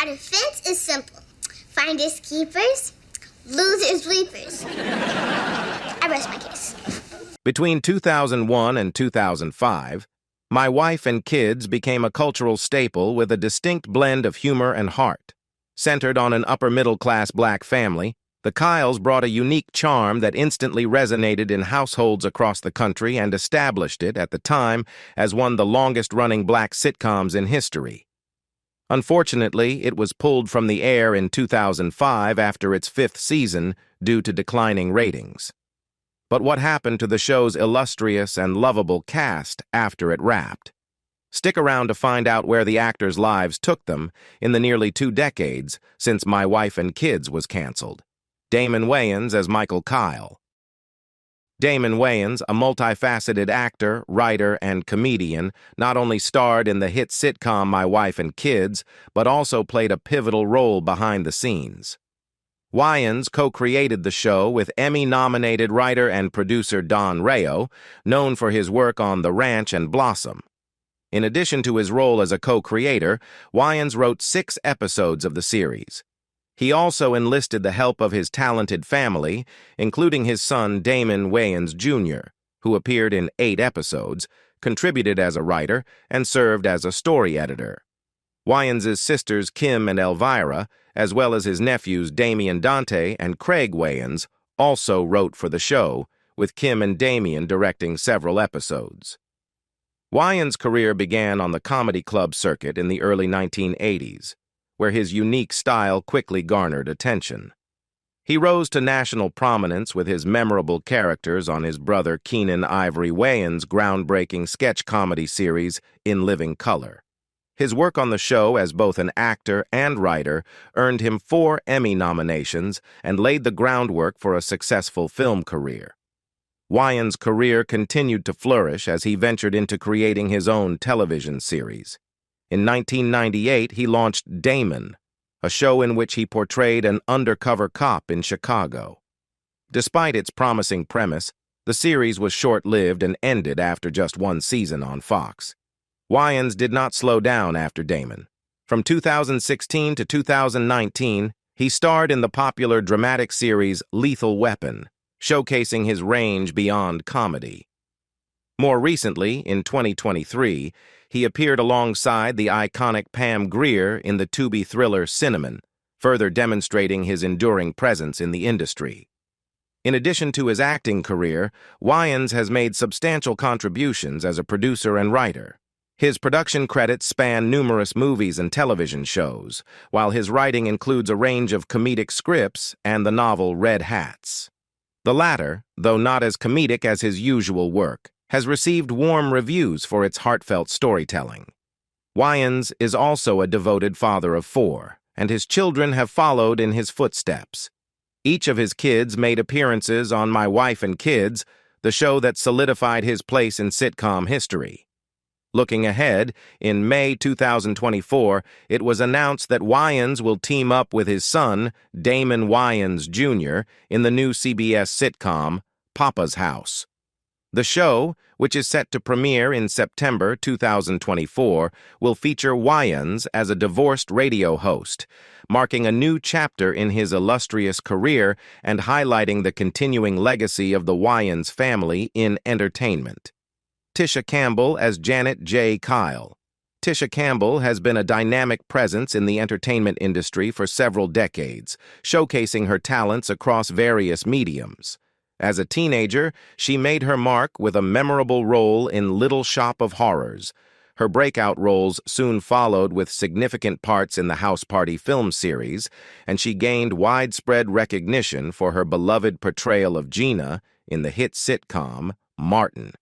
Our defense is simple. Finders keepers, losers weepers. I rest my case. Between 2001 and 2005, My Wife and Kids became a cultural staple with a distinct blend of humor and heart. Centered on an upper-middle-class black family, the Kyles brought a unique charm that instantly resonated in households across the country and established it, at the time, as one of the longest-running black sitcoms in history. Unfortunately, it was pulled from the air in 2005 after its 5th season due to declining ratings. But what happened to the show's illustrious and lovable cast after it wrapped? Stick around to find out where the actors' lives took them in the nearly 2 decades since My Wife and Kids was canceled. Damon Wein as Michael Kyle. Damon Wein, a multifaceted actor, writer, and comedian, not only starred in the hit sitcom My Wife and Kids, but also played a pivotal role behind the scenes. Wayans co-created the show with Emmy-nominated writer and producer Don Rayo, known for his work on The Ranch and Blossom. In addition to his role as a co-creator, Wayans wrote 6 episodes of the series. He also enlisted the help of his talented family, including his son Damon Wein Jr., who appeared in 8 episodes, contributed as a writer, and served as a story editor. Wayans' sisters Kim and Elvira, as well as his nephews Damian Dante and Craig Wayans, also wrote for the show, with Kim and Damian directing several episodes. Wayans' career began on the comedy club circuit in the early 1980s, where his unique style quickly garnered attention. He rose to national prominence with his memorable characters on his brother Keenan Ivory Wayans' groundbreaking sketch comedy series In Living Color. His work on the show as both an actor and writer earned him 4 Emmy nominations and laid the groundwork for a successful film career. Wayans' career continued to flourish as he ventured into creating his own television series. In 1998, he launched Damon, a show in which he portrayed an undercover cop in Chicago. Despite its promising premise, the series was short-lived and ended after just 1 season on Fox. Wayans did not slow down after Damon. From 2016 to 2019, he starred in the popular dramatic series Lethal Weapon, showcasing his range beyond comedy. More recently, in 2023, he appeared alongside the iconic Pam Grier in the Tubi thriller Cinnamon, further demonstrating his enduring presence in the industry. In addition to his acting career, Wayans has made substantial contributions as a producer and writer. His production credits span numerous movies and television shows, while his writing includes a range of comedic scripts and the novel Red Hats. The latter, though not as comedic as his usual work, has received warm reviews for its heartfelt storytelling. Wayans is also a devoted father of 4, and his children have followed in his footsteps. Each of his kids made appearances on My Wife and Kids, the show that solidified his place in sitcom history. Looking ahead, in May 2024, it was announced that Wayans will team up with his son, Damon Wayans Jr., in the new CBS sitcom, Papa's House. The show, which is set to premiere in September 2024, will feature Wayans as a divorced radio host, marking a new chapter in his illustrious career and highlighting the continuing legacy of the Wayans family in entertainment. Tisha Campbell as Janet J. Kyle. Tisha Campbell has been a dynamic presence in the entertainment industry for several decades, showcasing her talents across various mediums. As a teenager, she made her mark with a memorable role in Little Shop of Horrors. Her breakout roles soon followed with significant parts in the House Party film series, and she gained widespread recognition for her beloved portrayal of Gina in the hit sitcom Martin.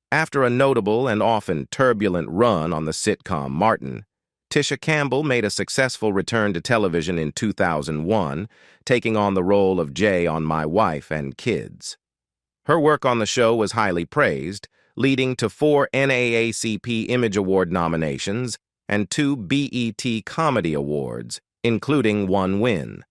After a notable and often turbulent run on the sitcom Martin, Tisha Campbell made a successful return to television in 2001, taking on the role of Jay on My Wife and Kids. Her work on the show was highly praised, leading to 4 NAACP Image Award nominations and 2 BET Comedy Awards, including 1 win.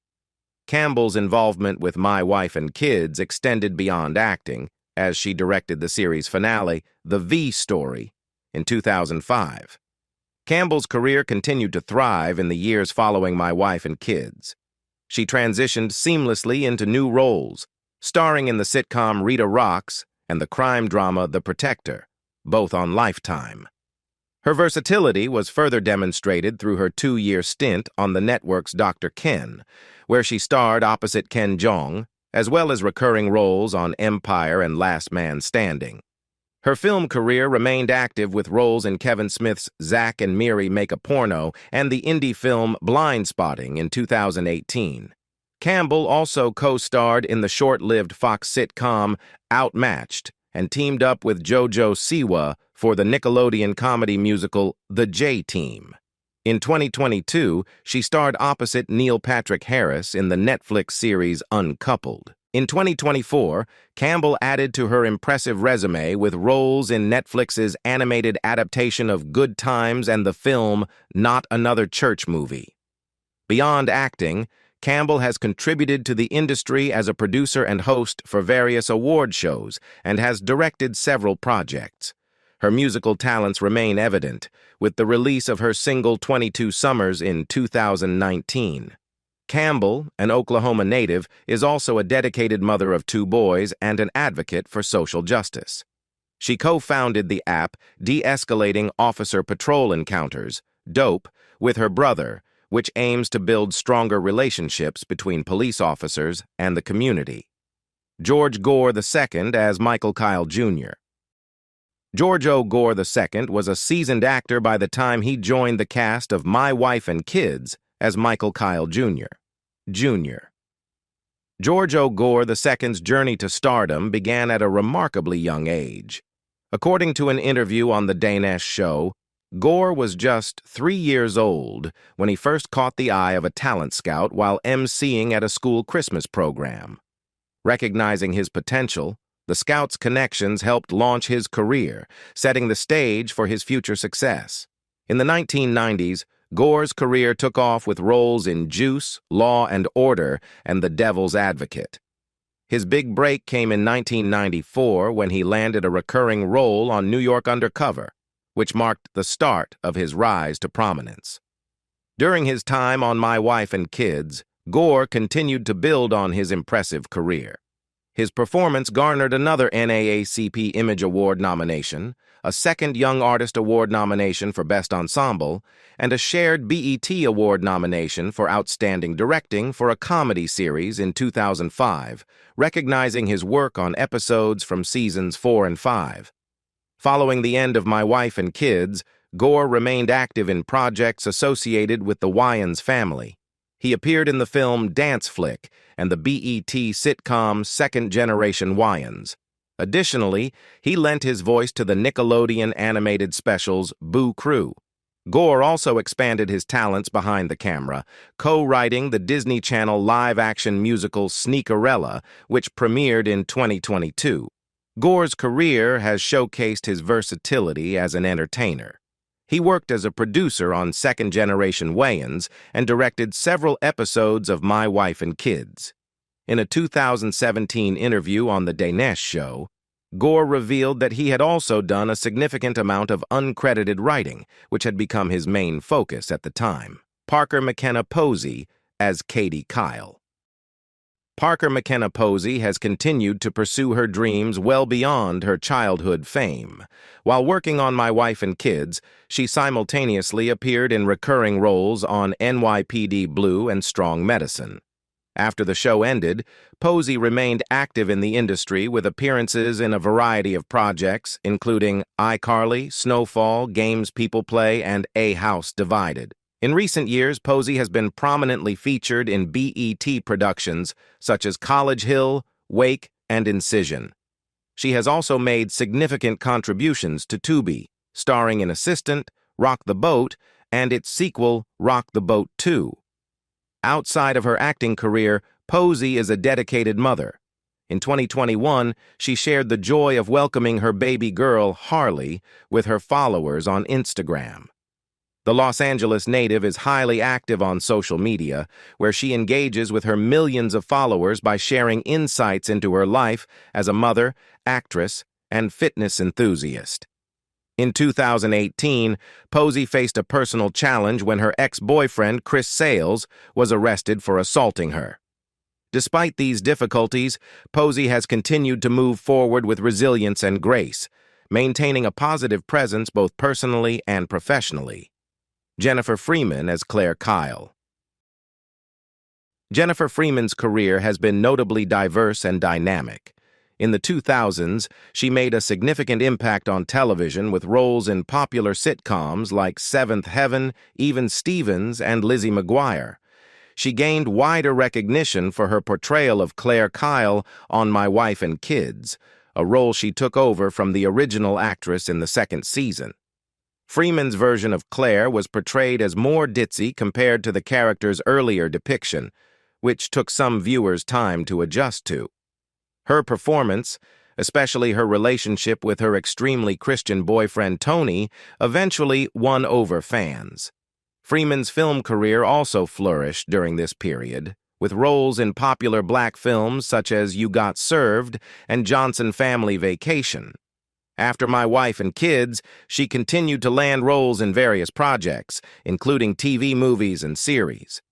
Campbell's involvement with My Wife and Kids extended beyond acting, as she directed the series finale, The V Story, in 2005. Campbell's career continued to thrive in the years following My Wife and Kids. She transitioned seamlessly into new roles, starring in the sitcom Rita Rocks and the crime drama The Protector, both on Lifetime. Her versatility was further demonstrated through her 2-year stint on the network's Dr. Ken, where she starred opposite Ken Jeong, as well as recurring roles on Empire and Last Man Standing. Her film career remained active with roles in Kevin Smith's Zack and Miri Make a Porno and the indie film Blindspotting in 2018. Campbell also co-starred in the short-lived Fox sitcom Outmatched and teamed up with JoJo Siwa for the Nickelodeon comedy musical The J-Team. In 2022, she starred opposite Neil Patrick Harris in the Netflix series Uncoupled. In 2024, Campbell added to her impressive resume with roles in Netflix's animated adaptation of Good Times and the film Not Another Church Movie. Beyond acting, Campbell has contributed to the industry as a producer and host for various award shows and has directed several projects. Her musical talents remain evident, with the release of her single 22 Summers in 2019. Campbell, an Oklahoma native, is also a dedicated mother of 2 boys and an advocate for social justice. She co-founded the app De-Escalating Officer Patrol Encounters, DOPE, with her brother, which aims to build stronger relationships between police officers and the community. George Gore II as Michael Kyle Jr. George O. Gore II was a seasoned actor by the time he joined the cast of My Wife and Kids as Michael Kyle Jr. George O. Gore II's journey to stardom began at a remarkably young age. According to an interview on The Danesh Show, Gore was just 3 years old when he first caught the eye of a talent scout while emceeing at a school Christmas program. Recognizing his potential, the scout's connections helped launch his career, setting the stage for his future success. In the 1990s, Gore's career took off with roles in Juice, Law and Order, and The Devil's Advocate. His big break came in 1994 when he landed a recurring role on New York Undercover, which marked the start of his rise to prominence. During his time on My Wife and Kids, Gore continued to build on his impressive career. His performance garnered another NAACP Image Award nomination, a second Young Artist Award nomination for Best Ensemble, and a shared BET Award nomination for Outstanding Directing for a comedy series in 2005, recognizing his work on episodes from seasons 4 and 5. Following the end of My Wife and Kids, Gore remained active in projects associated with the Wayans family. He appeared in the film Dance Flick and the BET sitcom Second Generation Wayans. Additionally, he lent his voice to the Nickelodeon animated specials Boo Crew. Gore also expanded his talents behind the camera, co-writing the Disney Channel live-action musical Sneakerella, which premiered in 2022. Gore's career has showcased his versatility as an entertainer. He worked as a producer on Second Generation Wayans and directed several episodes of My Wife and Kids. In a 2017 interview on The Danesh Show, Gore revealed that he had also done a significant amount of uncredited writing, which had become his main focus at the time. Parker McKenna Posie as Katie Kyle. Parker McKenna Posie has continued to pursue her dreams well beyond her childhood fame. While working on My Wife and Kids, she simultaneously appeared in recurring roles on NYPD Blue and Strong Medicine. After the show ended, Posie remained active in the industry with appearances in a variety of projects, including iCarly, Snowfall, Games People Play, and A House Divided. In recent years, Posie has been prominently featured in BET productions such as College Hill, Wake, and Incision. She has also made significant contributions to Tubi, starring in Assistant, Rock the Boat, and its sequel, Rock the Boat 2. Outside of her acting career, Posie is a dedicated mother. In 2021, she shared the joy of welcoming her baby girl, Harley, with her followers on Instagram. The Los Angeles native is highly active on social media, where she engages with her millions of followers by sharing insights into her life as a mother, actress, and fitness enthusiast. In 2018, Posie faced a personal challenge when her ex-boyfriend, Chris Sales, was arrested for assaulting her. Despite these difficulties, Posie has continued to move forward with resilience and grace, maintaining a positive presence both personally and professionally. Jennifer Freeman as Claire Kyle. Jennifer Freeman's career has been notably diverse and dynamic. In the 2000s, she made a significant impact on television with roles in popular sitcoms like Seventh Heaven, Even Stevens, and Lizzie McGuire. She gained wider recognition for her portrayal of Claire Kyle on My Wife and Kids, a role she took over from the original actress in the second season. Freeman's version of Claire was portrayed as more ditzy compared to the character's earlier depiction, which took some viewers time to adjust to. Her performance, especially her relationship with her extremely Christian boyfriend Tony, eventually won over fans. Freeman's film career also flourished during this period, with roles in popular black films such as You Got Served and Johnson Family Vacation. After My Wife and Kids, she continued to land roles in various projects, including TV movies and series.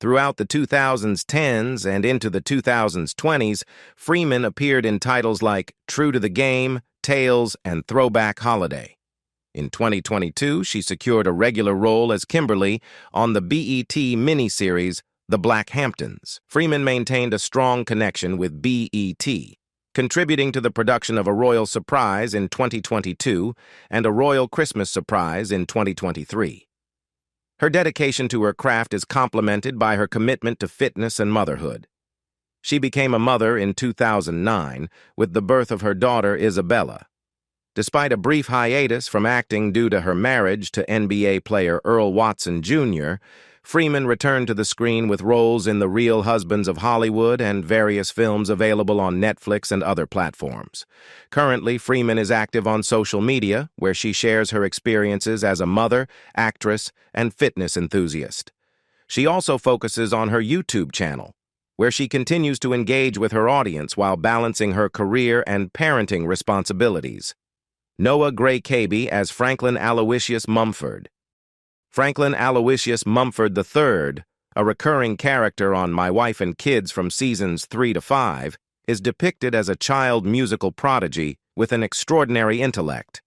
Throughout the 2010s and into the 2020s, Freeman appeared in titles like True to the Game, Tales, and Throwback Holiday. In 2022, she secured a regular role as Kimberly on the BET miniseries The Black Hamptons. Freeman maintained a strong connection with BET, contributing to the production of A Royal Surprise in 2022 and A Royal Christmas Surprise in 2023. Her dedication to her craft is complemented by her commitment to fitness and motherhood. She became a mother in 2009 with the birth of her daughter Isabella. Despite a brief hiatus from acting due to her marriage to NBA player Earl Watson Jr., Freeman returned to the screen with roles in The Real Husbands of Hollywood and various films available on Netflix and other platforms. Currently, Freeman is active on social media, where she shares her experiences as a mother, actress, and fitness enthusiast. She also focuses on her YouTube channel, where she continues to engage with her audience while balancing her career and parenting responsibilities. Noah Gray Cabey as Franklin Aloysius Mumford. Franklin Aloysius Mumford III, a recurring character on My Wife and Kids from seasons 3 to 5, is depicted as a child musical prodigy with an extraordinary intellect.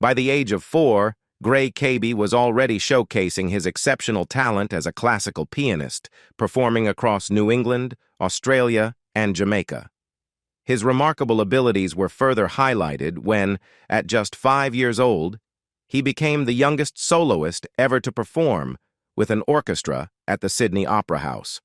By the age of 4, Gray Cabey was already showcasing his exceptional talent as a classical pianist, performing across New England, Australia, and Jamaica. His remarkable abilities were further highlighted when, at just 5 years old, he became the youngest soloist ever to perform with an orchestra at the Sydney Opera House.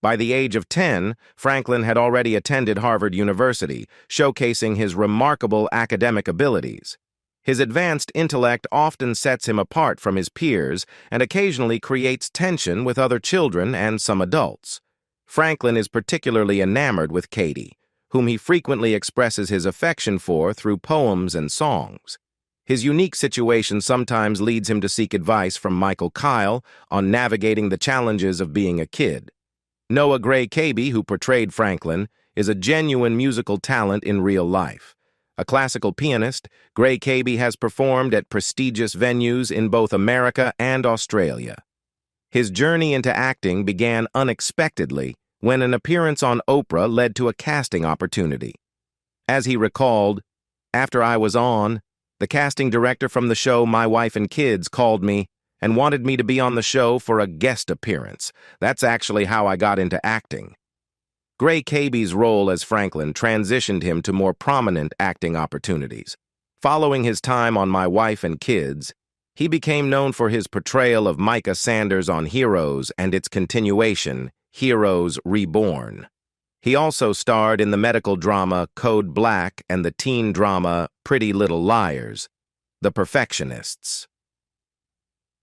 By the age of 10, Franklin had already attended Harvard University, showcasing his remarkable academic abilities. His advanced intellect often sets him apart from his peers and occasionally creates tension with other children and some adults. Franklin is particularly enamored with Katie, whom he frequently expresses his affection for through poems and songs. His unique situation sometimes leads him to seek advice from Michael Kyle on navigating the challenges of being a kid. Noah Gray Cabey, who portrayed Franklin, is a genuine musical talent in real life. A classical pianist, Gray Cabey has performed at prestigious venues in both America and Australia. His journey into acting began unexpectedly when an appearance on Oprah led to a casting opportunity. As he recalled, "After I was on, the casting director from the show My Wife and Kids called me and wanted me to be on the show for a guest appearance. That's actually how I got into acting." Gray Cabey's role as Franklin transitioned him to more prominent acting opportunities. Following his time on My Wife and Kids, he became known for his portrayal of Micah Sanders on Heroes and its continuation, Heroes Reborn. He also starred in the medical drama Code Black and the teen drama Pretty Little Liars, The Perfectionists.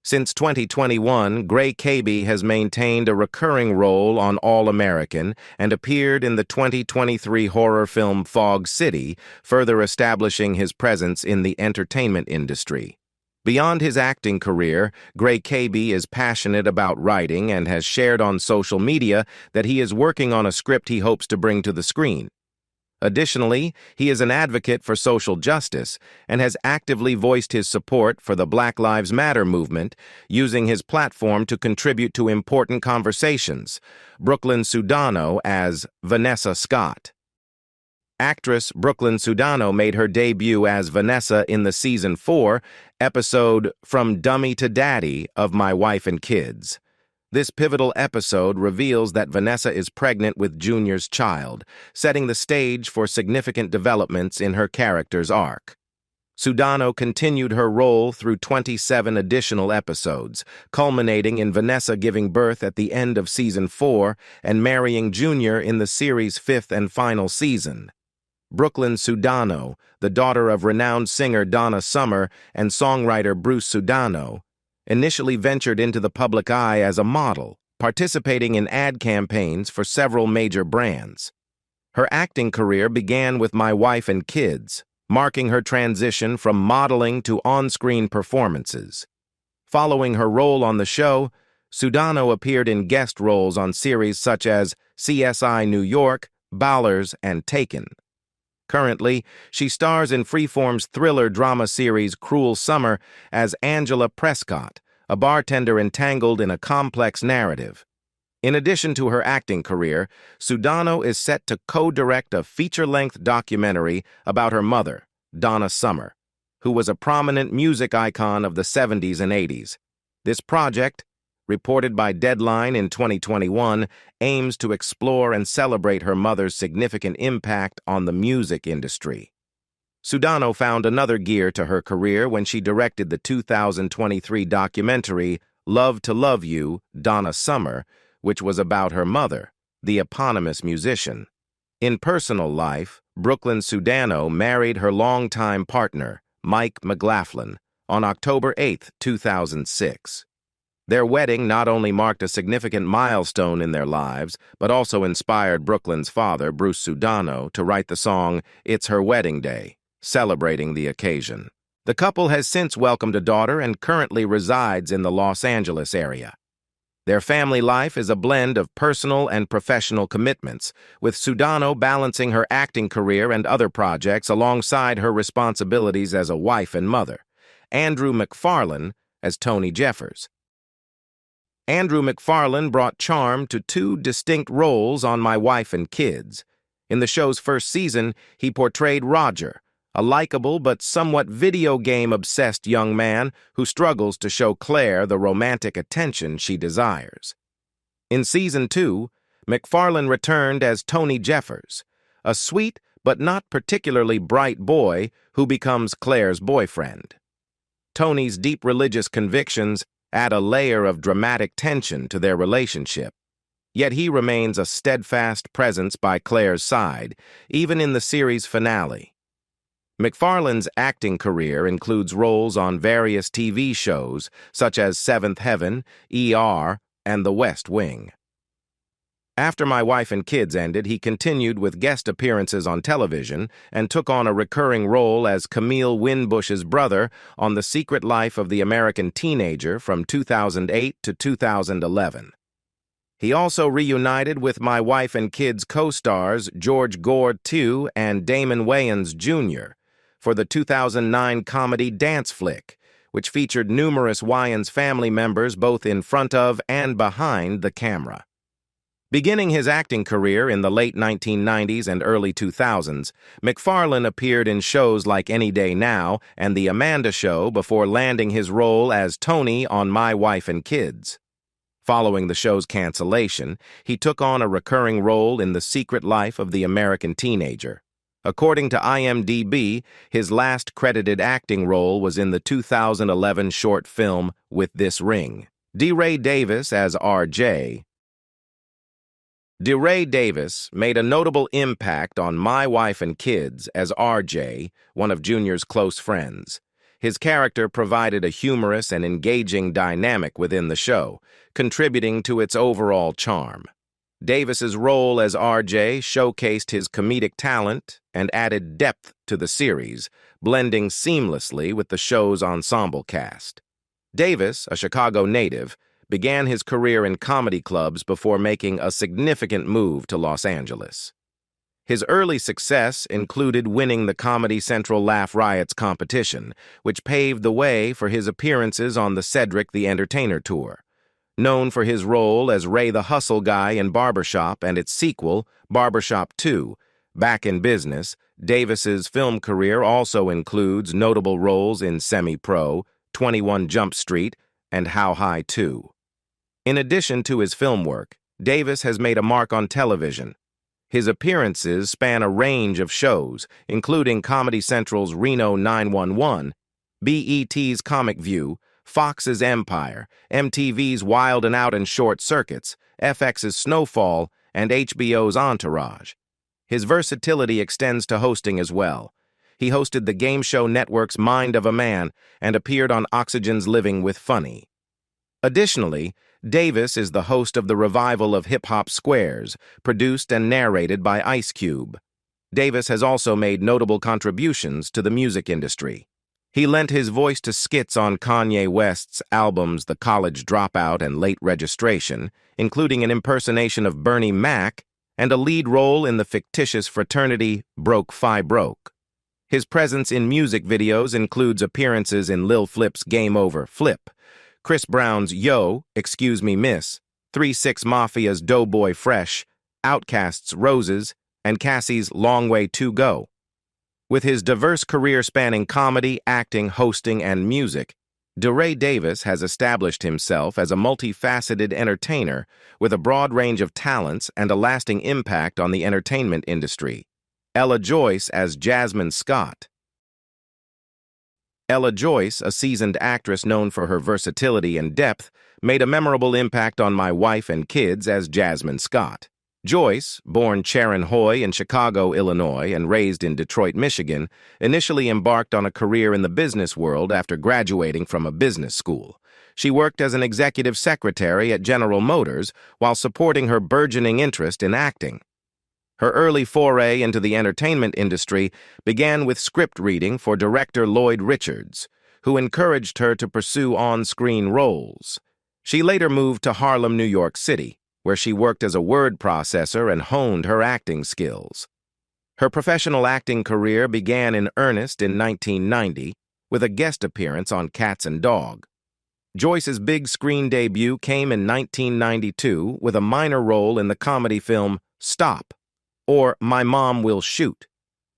Since 2021, Gray Cabey has maintained a recurring role on All-American and appeared in the 2023 horror film Fog City, further establishing his presence in the entertainment industry. Beyond his acting career, Gray Cabey is passionate about writing and has shared on social media that he is working on a script he hopes to bring to the screen. Additionally, he is an advocate for social justice and has actively voiced his support for the Black Lives Matter movement, using his platform to contribute to important conversations. Brooklyn Sudano as Vanessa Scott. Actress Brooklyn Sudano made her debut as Vanessa in the Season 4 episode From Dummy to Daddy of My Wife and Kids. This pivotal episode reveals that Vanessa is pregnant with Junior's child, setting the stage for significant developments in her character's arc. Sudano continued her role through 27 additional episodes, culminating in Vanessa giving birth at the end of Season 4 and marrying Junior in the series' 5th and final season. Brooklyn Sudano, the daughter of renowned singer Donna Summer and songwriter Bruce Sudano, initially ventured into the public eye as a model, participating in ad campaigns for several major brands. Her acting career began with My Wife and Kids, marking her transition from modeling to on-screen performances. Following her role on the show, Sudano appeared in guest roles on series such as CSI New York, Ballers, and Taken. Currently, she stars in Freeform's thriller drama series Cruel Summer as Angela Prescott, a bartender entangled in a complex narrative. In addition to her acting career, Sudano is set to co-direct a feature-length documentary about her mother, Donna Summer, who was a prominent music icon of the 70s and 80s. This project, reported by Deadline in 2021, aims to explore and celebrate her mother's significant impact on the music industry. Sudano found another gear to her career when she directed the 2023 documentary Love to Love You, Donna Summer, which was about her mother, the eponymous musician. In personal life, Brooklyn Sudano married her longtime partner, Mike McFarland, on October 8, 2006. Their wedding not only marked a significant milestone in their lives, but also inspired Brooklyn's father, Bruce Sudano, to write the song It's Her Wedding Day, celebrating the occasion. The couple has since welcomed a daughter and currently resides in the Los Angeles area. Their family life is a blend of personal and professional commitments, with Sudano balancing her acting career and other projects alongside her responsibilities as a wife and mother. Andrew McFarland as Tony Jeffers. Andrew McFarland brought charm to two distinct roles on My Wife and Kids. In the show's first season, he portrayed Roger, a likable but somewhat video game-obsessed young man who struggles to show Claire the romantic attention she desires. In Season 2, McFarland returned as Tony Jeffers, a sweet but not particularly bright boy who becomes Claire's boyfriend. Tony's deep religious convictions add a layer of dramatic tension to their relationship, yet he remains a steadfast presence by Claire's side, even in the series finale. McFarland's acting career includes roles on various TV shows such as Seventh Heaven, ER, and The West Wing. After My Wife and Kids ended, he continued with guest appearances on television and took on a recurring role as Camille Winbush's brother on The Secret Life of the American Teenager from 2008 to 2011. He also reunited with My Wife and Kids co-stars Gore II and Damon Wein Jr. for the 2009 comedy Dance Flick, which featured numerous Wayans family members both in front of and behind the camera. Beginning his acting career in the late 1990s and early 2000s, McFarland appeared in shows like Any Day Now and The Amanda Show before landing his role as Tony on My Wife and Kids. Following the show's cancellation, he took on a recurring role in The Secret Life of the American Teenager. According to IMDb, his last credited acting role was in the 2011 short film With This Ring. DeRay Davis as R.J. DeRay Davis made a notable impact on My Wife and Kids as R.J., one of Junior's close friends. His character provided a humorous and engaging dynamic within the show, contributing to its overall charm. Davis's role as R.J. showcased his comedic talent and added depth to the series, blending seamlessly with the show's ensemble cast. Davis, a Chicago native, began his career in comedy clubs before making a significant move to Los Angeles. His early success included winning the Comedy Central Laugh Riots competition, which paved the way for his appearances on the Cedric the Entertainer tour. Known for his role as Ray the Hustle Guy in Barbershop and its sequel, Barbershop II, Back in Business, Davis's film career also includes notable roles in Semi-Pro, 21 Jump Street, and How High 2. In addition to his film work, Davis has made a mark on television. His appearances span a range of shows, including Comedy Central's Reno 911, BET's Comic View, Fox's Empire, MTV's Wild 'N Out and Short Circuits, FX's Snowfall, and HBO's Entourage. His versatility extends to hosting as well. He hosted the game show network's Mind of a Man and appeared on Oxygen's Living with Funny. Additionally, Davis is the host of the revival of Hip Hop Squares, produced and narrated by Ice Cube. Davis has also made notable contributions to the music industry. He lent his voice to skits on Kanye West's albums The College Dropout and Late Registration, including an impersonation of Bernie Mac and a lead role in the fictitious fraternity Broke Phi Broke. His presence in music videos includes appearances in Lil Flip's Game Over Flip, Chris Brown's Yo, Excuse Me Miss, 3-6 Mafia's Doughboy Fresh, Outkast's Roses, and Cassie's Long Way to Go. With his diverse career spanning comedy, acting, hosting, and music, DeRay Davis has established himself as a multifaceted entertainer with a broad range of talents and a lasting impact on the entertainment industry. Ella Joyce as Jasmine Scott. Ella Joyce, a seasoned actress known for her versatility and depth, made a memorable impact on My Wife and Kids as Jasmine Scott. Joyce, born Sharon Hoy in Chicago, Illinois, and raised in Detroit, Michigan, initially embarked on a career in the business world after graduating from a business school. She worked as an executive secretary at General Motors while supporting her burgeoning interest in acting. Her early foray into the entertainment industry began with script reading for director Lloyd Richards, who encouraged her to pursue on-screen roles. She later moved to Harlem, New York City, where she worked as a word processor and honed her acting skills. Her professional acting career began in earnest in 1990 with a guest appearance on Cats and Dog. Joyce's big screen debut came in 1992 with a minor role in the comedy film Stop, or My Mom Will Shoot.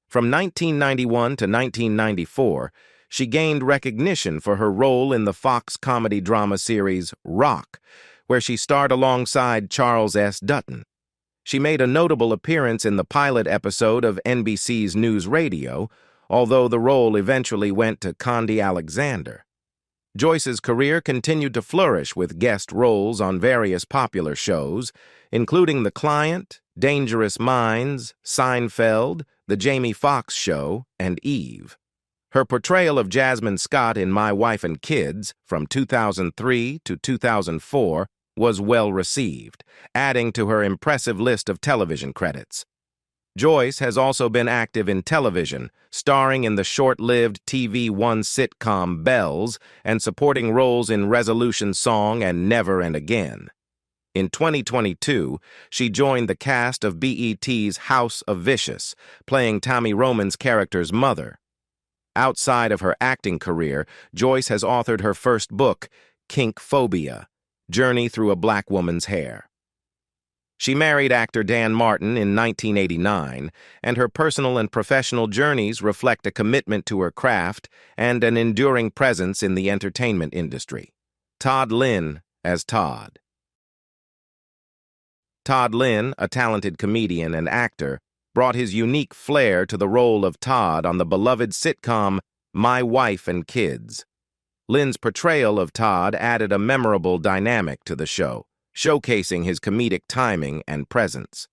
From 1991 to 1994, she gained recognition for her role in the Fox comedy drama series Rock, where she starred alongside Charles S. Dutton. She made a notable appearance in the pilot episode of NBC's News Radio, although the role eventually went to Condi Alexander. Joyce's career continued to flourish with guest roles on various popular shows, including The Client, Dangerous Minds, Seinfeld, The Jamie Foxx Show, and Eve. Her portrayal of Jasmine Scott in My Wife and Kids, from 2003 to 2004, was well received, adding to her impressive list of television credits. Joyce has also been active in television, starring in the short-lived TV One sitcom Bells and supporting roles in Resolution Song and Never and Again. In 2022, she joined the cast of BET's House of Vicious, playing Tommy Roman's character's mother. Outside of her acting career, Joyce has authored her first book, Kink Phobia: Journey Through a Black Woman's Hair. She married actor Dan Martin in 1989, and her personal and professional journeys reflect a commitment to her craft and an enduring presence in the entertainment industry. Todd Lynn as Todd. Todd Lynn, a talented comedian and actor, brought his unique flair to the role of Todd on the beloved sitcom My Wife and Kids. Lynn's portrayal of Todd added a memorable dynamic to the show, showcasing his comedic timing and presence.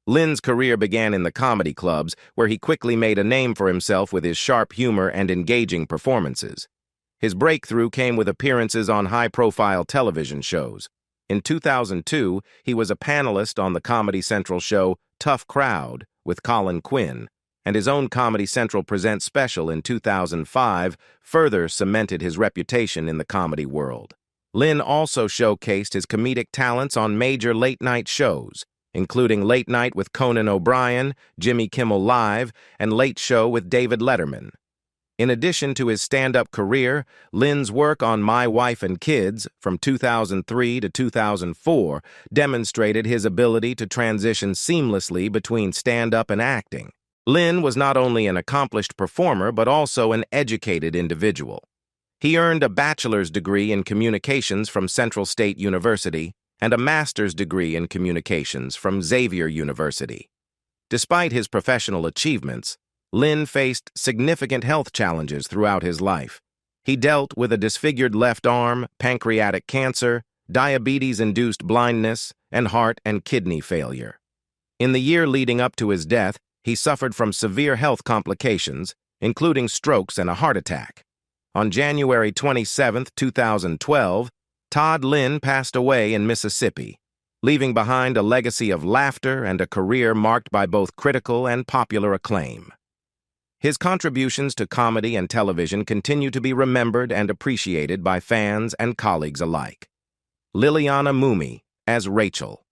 Lynn's career began in the comedy clubs, where he quickly made a name for himself with his sharp humor and engaging performances. His breakthrough came with appearances on high-profile television shows. In 2002, he was a panelist on the Comedy Central show Tough Crowd with Colin Quinn, and his own Comedy Central Presents special in 2005 further cemented his reputation in the comedy world. Lynn also showcased his comedic talents on major late-night shows, including Late Night with Conan O'Brien, Jimmy Kimmel Live, and Late Show with David Letterman. In addition to his stand-up career, Lynn's work on My Wife and Kids from 2003 to 2004 demonstrated his ability to transition seamlessly between stand-up and acting. Lynn was not only an accomplished performer but also an educated individual. He earned a bachelor's degree in communications from Central State University and a master's degree in communications from Xavier University. Despite his professional achievements, Lynn faced significant health challenges throughout his life. He dealt with a disfigured left arm, pancreatic cancer, diabetes-induced blindness, and heart and kidney failure. In the year leading up to his death, he suffered from severe health complications, including strokes and a heart attack. On January 27, 2012, Todd Lynn passed away in Mississippi, leaving behind a legacy of laughter and a career marked by both critical and popular acclaim. His contributions to comedy and television continue to be remembered and appreciated by fans and colleagues alike. Iana Mumi as Rachel.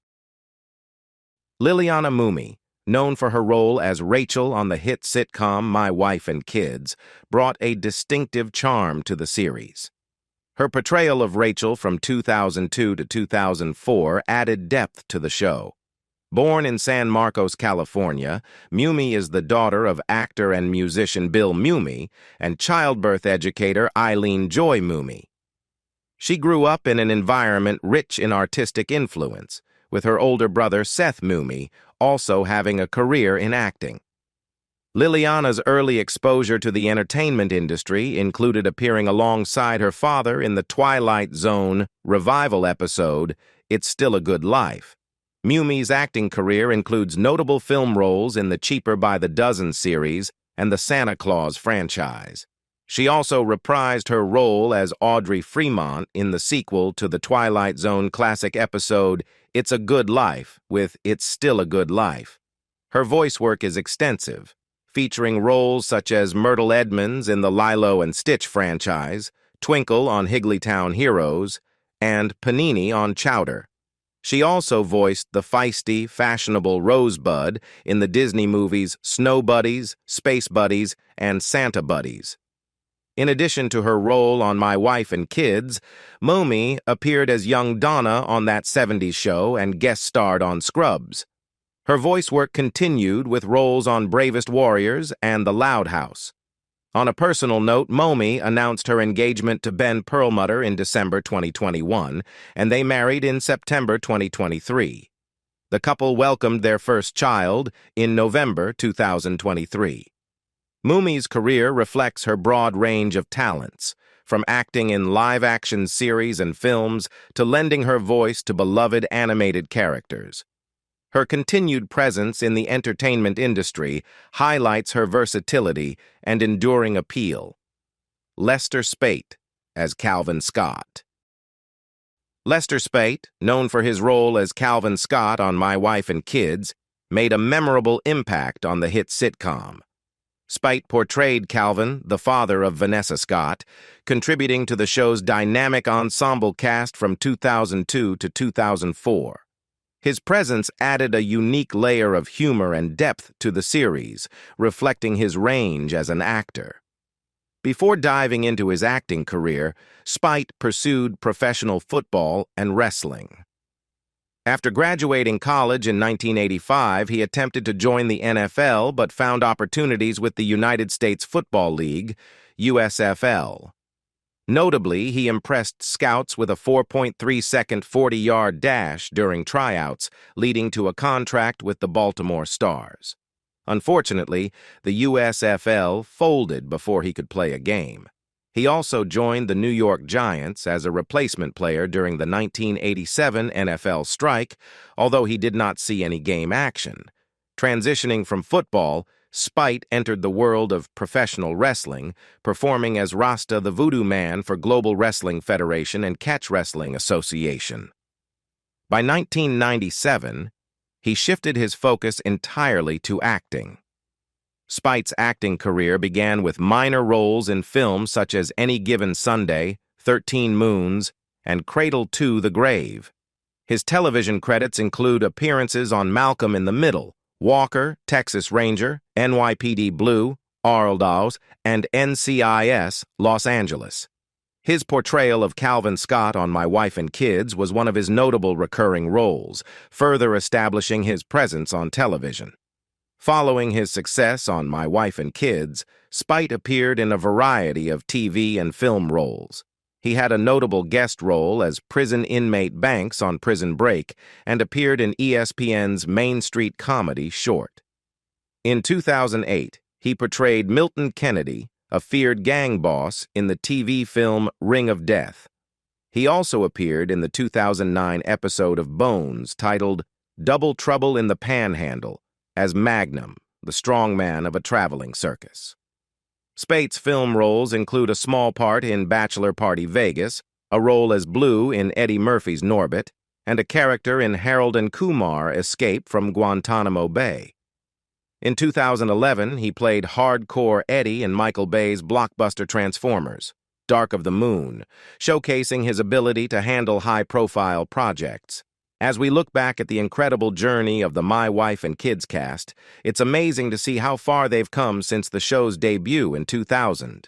Iana Mumi, known for her role as Rachel on the hit sitcom My Wife and Kids, brought a distinctive charm to the series. Her portrayal of Rachel from 2002 to 2004 added depth to the show. Born in San Marcos, California, Mumi is the daughter of actor and musician Bill Mumi and childbirth educator Eileen Joy Mumi. She grew up in an environment rich in artistic influence, with her older brother Seth Mumi also having a career in acting. Iana's early exposure to the entertainment industry included appearing alongside her father in the Twilight Zone revival episode, It's Still a Good Life. Mumi's acting career includes notable film roles in the Cheaper by the Dozen series and the Santa Claus franchise. She also reprised her role as Audrey Freeman in the sequel to the Twilight Zone classic episode It's a Good Life with It's Still a Good Life. Her voice work is extensive, featuring roles such as Myrtle Edmonds in the Lilo and Stitch franchise, Twinkle on Higglytown Heroes, and Panini on Chowder. She also voiced the feisty, fashionable Rosebud in the Disney movies Snow Buddies, Space Buddies, and Santa Buddies. In addition to her role on My Wife and Kids, Mumi appeared as young Donna on That 70s Show and guest starred on Scrubs. Her voice work continued with roles on Bravest Warriors and The Loud House. On a personal note, Mumi announced her engagement to Ben Perlmutter in December 2021, and they married in September 2023. The couple welcomed their first child in November 2023. Mumi's career reflects her broad range of talents, from acting in live-action series and films to lending her voice to beloved animated characters. Her continued presence in the entertainment industry highlights her versatility and enduring appeal. Lester Spate as Calvin Scott. Lester Spate, known for his role as Calvin Scott on My Wife and Kids, made a memorable impact on the hit sitcom. Spate portrayed Calvin, the father of Vanessa Scott, contributing to the show's dynamic ensemble cast from 2002 to 2004. His presence added a unique layer of humor and depth to the series, reflecting his range as an actor. Before diving into his acting career, Spate pursued professional football and wrestling. After graduating college in 1985, he attempted to join the NFL but found opportunities with the United States Football League, USFL. Notably, he impressed scouts with a 4.3-second 40-yard dash during tryouts, leading to a contract with the Baltimore Stars. Unfortunately, the USFL folded before he could play a game. He also joined the New York Giants as a replacement player during the 1987 NFL strike, although he did not see any game action. Transitioning from football, Spate entered the world of professional wrestling, performing as Rasta the Voodoo Man for Global Wrestling Federation and Catch Wrestling Association. By 1997, he shifted his focus entirely to acting. Spate's acting career began with minor roles in films such as Any Given Sunday, 13 Moons, and Cradle to the Grave. His television credits include appearances on Malcolm in the Middle, Walker, Texas Ranger, NYPD Blue, Arldals, and NCIS, Los Angeles. His portrayal of Calvin Scott on My Wife and Kids was one of his notable recurring roles, further establishing his presence on television. Following his success on My Wife and Kids, Spate appeared in a variety of TV and film roles. He had a notable guest role as prison inmate Banks on Prison Break and appeared in ESPN's Main Street comedy Short. In 2008, he portrayed Milton Kennedy, a feared gang boss, in the TV film Ring of Death. He also appeared in the 2009 episode of Bones titled Double Trouble in the Panhandle as Magnum, the strongman of a traveling circus. Spate's film roles include a small part in Bachelor Party Vegas, a role as Blue in Eddie Murphy's Norbit, and a character in Harold and Kumar Escape from Guantanamo Bay. In 2011, he played Hardcore Eddie in Michael Bay's blockbuster Transformers, Dark of the Moon, showcasing his ability to handle high-profile projects. As we look back at the incredible journey of the My Wife and Kids cast, it's amazing to see how far they've come since the show's debut in 2000.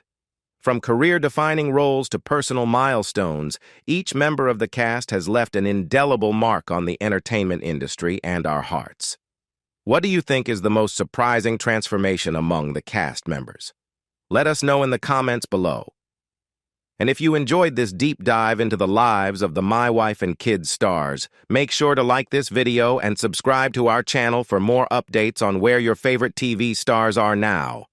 From career-defining roles to personal milestones, each member of the cast has left an indelible mark on the entertainment industry and our hearts. What do you think is the most surprising transformation among the cast members? Let us know in the comments below. And if you enjoyed this deep dive into the lives of the My Wife and Kids stars, make sure to like this video and subscribe to our channel for more updates on where your favorite TV stars are now.